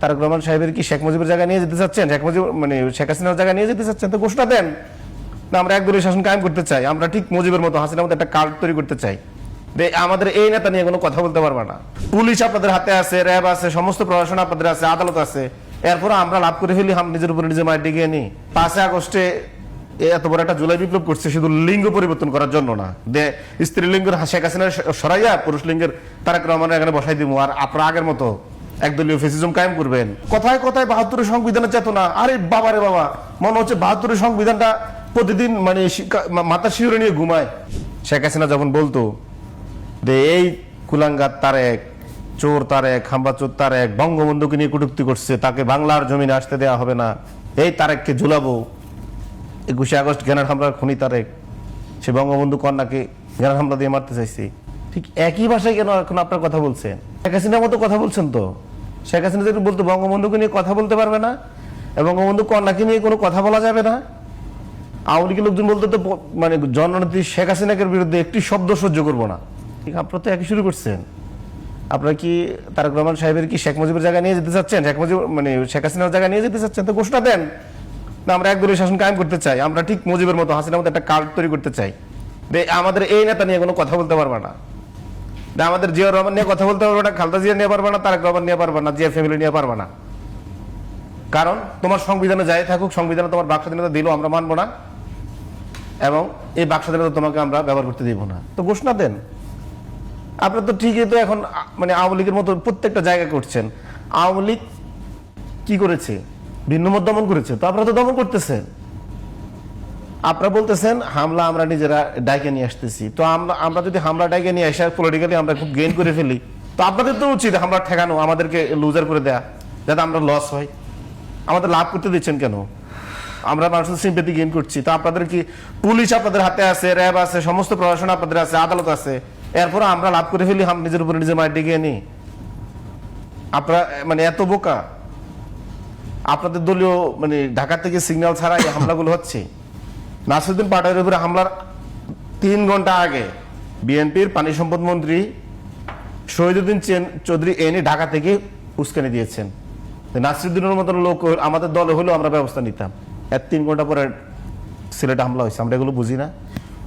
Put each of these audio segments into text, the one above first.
তারেক রহমান সাহেবের কি শেখ মুজিবের জায়গা নিয়ে যেতে চাচ্ছেন? শেখ মুজিব মানে শেখ হাসিনার জায়গা নিয়ে যেতে চাচ্ছেন? তো ঘোষণা দেন না, আমরা একদলীয় শাসন কায়েম করতে চাই, আমরা ঠিক মুজিবের মতো হাসিনার মতো একটা কার্ড তৈরি করতে চাই। আমাদের এই নেতা নিয়ে কোনো কথা বলতে পারবে না। পুলিশ আপনাদের হাতে আছে, র্যাব আছে, সমস্ত প্রশাসন আপনাদের আছে, আদালত আছে, এরপর আমরা লাভ করে ফেলি নিজের উপরে নিজে মায়ের ডিগে নিই। 5 আগস্টে এত বড় একটা জুলাই বিপ্লব করছে শুধু লিঙ্গ পরিবর্তন করার জন্য না, স্ত্রীলিঙ্গের শেখ হাসিনা সরাইয়া পুরুষ লিঙ্গের তারেক রহমানের এখানে বসাই দিব, আর আপনারা আগের মতো একদলীয় ফ্যাসিজম কায়েম করবেন। কথায় কথায় 72 সংবিধানের চেতনা, আরে বাবারে বাবা, মনে হচ্ছে 72 সংবিধানটা প্রতিদিন মানে মাথা শিউরে নিয়ে ঘুমায়। শেখ হাসিনা যখন বলতো যে এই কুলাঙ্গার তারেক, চোর তারেক, হাম্বাচোর তারেক বঙ্গবন্ধুকে নিয়ে কটূক্তি করছে, তাকে বাংলার জমিনে আসতে দেওয়া হবে না, এই তারেককে ঝুলাবো। 21 আগস্ট গ্রেনেড হামলার খুনি তারেক, সে বঙ্গবন্ধু কন্যাকে গ্রেনেড হামলা দিয়ে মারতে চাইছে। ঠিক একই ভাষায় কেন এখন আপনার কথা বলছেন? শেখ হাসিনার মতো কথা বলছেন তো। শেখ হাসিনা যদি বলতো বঙ্গবন্ধুকে নিয়ে কথা বলতে পারবে না এবং বঙ্গবন্ধু কন্যাকে নিয়ে কোনো কথা বলা যাবে না, আওয়ামী লীগের লোকজন বলতে তো মানে জননেত্রী শেখ হাসিনাকে বিরুদ্ধে একটি শব্দ সহ্য করবো না। ঠিক আপনারা তো একই শুরু করছেন। আপনারা কি তারেক রহমান সাহেবের কি শেখ মুজিবের জায়গা নিয়ে যেতে চাচ্ছেন? শেখ মুজিব মানে শেখ হাসিনার জায়গা নিয়ে যেতে চাচ্ছেন? তো ঘোষণা দেন না, আমরা একদলীয় শাসন কায়েম করতে চাই, আমরা ঠিক মুজিবের মতো হাসিনার মতো একটা কার্ড তৈরি করতে চাই। আমাদের এই নেতা নিয়ে কোনো কথা বলতে পারবে না, আমাদের জিয়া রহমান নিয়ে কথা বলতে পারবে না, খালেদা জিয়া নিয়ে পারবে না, তারেক রহমান নিয়ে পারবে না, জিয়া ফ্যামিলি নিয়ে পারবে না। কারণ তোমার সংবিধানে যাই থাকুক, সংবিধানে তোমার বাক স্বাধীনতা দিলেও আমরা মানবো না এবং এই বাক স্বাধীনতা তোমাকে আমরা ব্যবহার করতে দিব না। তো ঘোষণা দেন। আপনার তো ঠিকই তো এখন মানে আওয়ামী লীগের মতো প্রত্যেকটা জায়গা করছেন। আওয়ামী লীগ কি করেছে? ভিন্ন মত দমন করেছে, তো আপনারা তো দমন করতেছেন। আপনারা বলতেছেন হামলা আমরা নিজেরা ডাইকে নিয়ে আসতেছি, তো আমরা যদি হামলা ডাইকে নিয়ে আসে পলিটিক্যালি আমরা খুব গেইন করে ফেলি, তো আপনাদের তো উচিত হামলা ঠেকানো, আমাদেরকে লুজার করে দেয়া, যাতে আমরা লস হয়। আমাদের লাভ করতে দিচ্ছেন কেন? আমরা মানুষের সিম্পেথি গেইন করছি, তো আপনাদের কি পুলিশ আপনাদের হাতে আছে, র্যাব আছে, সমস্ত প্রশাসন আপনাদের আছে, আদালত আছে, এরপর আমরা লাভ করে ফেলি নিজের উপরে নিজে মায়ের ডিগে নিই। আপনারা মানে এত বোকা? আপনাদের দলীয় মানে ঢাকা থেকে সিগন্যাল ছাড়া এই হামলাগুলো হচ্ছে। নাসিরউদ্দিন পাটোয়ারির উপরে হামলার 3 ঘন্টা আগে বিএনপির পানি সম্পদ মন্ত্রী শহীদুদ্দিন চৌধুরী এনে ঢাকা থেকে উস্কানি দিয়েছেন। নাসিরউদ্দিনের মতন লোক আমাদের দলে হলেও আমরা ব্যবস্থা নিতাম। 3 ঘন্টা পরে সিলেটে হামলা হয়েছে, আমরা এগুলো বুঝি না?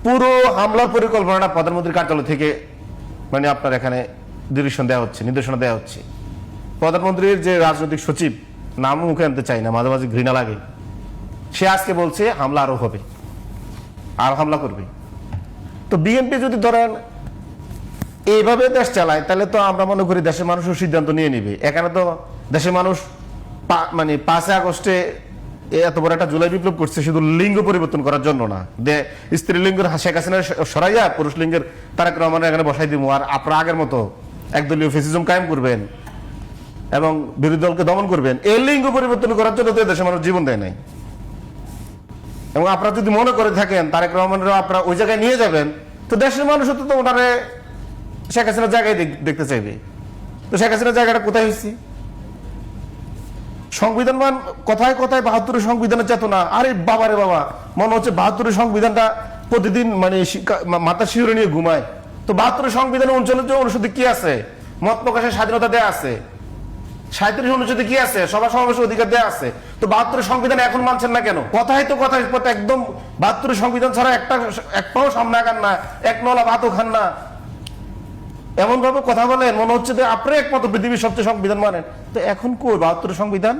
পুরো হামলার পরিকল্পনাটা প্রধানমন্ত্রীর কার্যালয় থেকে মানে আপনার এখানে নির্দেশনা দেওয়া হচ্ছে। প্রধানমন্ত্রীর যে রাজনৈতিক সচিব, নাম মুখে আনতে চাই না, মাঝে মাঝে ঘৃণা লাগে, সে আজকে বলছে হামলা আরো হবে, আর হামলা করবে। তো বিএনপি যদি ধরেন এইভাবে দেশ চালায়, তাহলে তো আমরা মনে করি দেশের মানুষও সিদ্ধান্ত নিয়ে নিবে। এখানে তো দেশের মানুষ মানে 5 আগস্টে এত বড় একটা জুলাই বিপ্লব করছে শুধু লিঙ্গ পরিবর্তন করার জন্য না, স্ত্রীলিঙ্গের শেখ হাসিনা সরাইয়া পুরুষ লিঙ্গের তারেক রহমানের এখানে বসাই দিব, আর আপনারা আগের মতো একদলীয় ফ্যাসিজম কায়েম করবেন এবং বিরোধী দলকে দমন করবেন। এই লিঙ্গ পরিবর্তন করার জন্য তো দেশের মানুষ জীবন দেয় নাই। এবং আপনারা যদি মনে করে থাকেন তারেক রহমানের আপনারা ওই জায়গায় নিয়ে যাবেন, তো দেশের মানুষ তো ওনারে শেখ হাসিনার জায়গায় দেখতে চাইবে। তো শেখ হাসিনার জায়গাটা কোথায় হয়েছে? সংবিধান কথায় কথায় 72 সংবিধানের চেতনা, আরে বাবারে বাবা, মনে হচ্ছে 72 সংবিধানটা প্রতিদিন মানে মাথা শিউরে নিয়ে ঘুমায়। তো 72 সংবিধানে 39 অনুচ্ছেদে কি আছে? মত প্রকাশের স্বাধীনতা দেয়া আছে। 37 অনুচ্ছেদে কি আছে? সভা সমাবেশের অধিকার দেওয়া আছে। তো 72 সংবিধান এখন মানছেন না কেন? কথাই তো কথা একদম 72 সংবিধান ছাড়া একটাও সামনে আগান না, এক নলা ভাতও খান না, এমন ভাবে কথা বলেন মনে হচ্ছে যে আপনি একমাত্র পৃথিবীর সবচেয়ে সংবিধান মানেন। তো এখন কই 72 সংবিধান?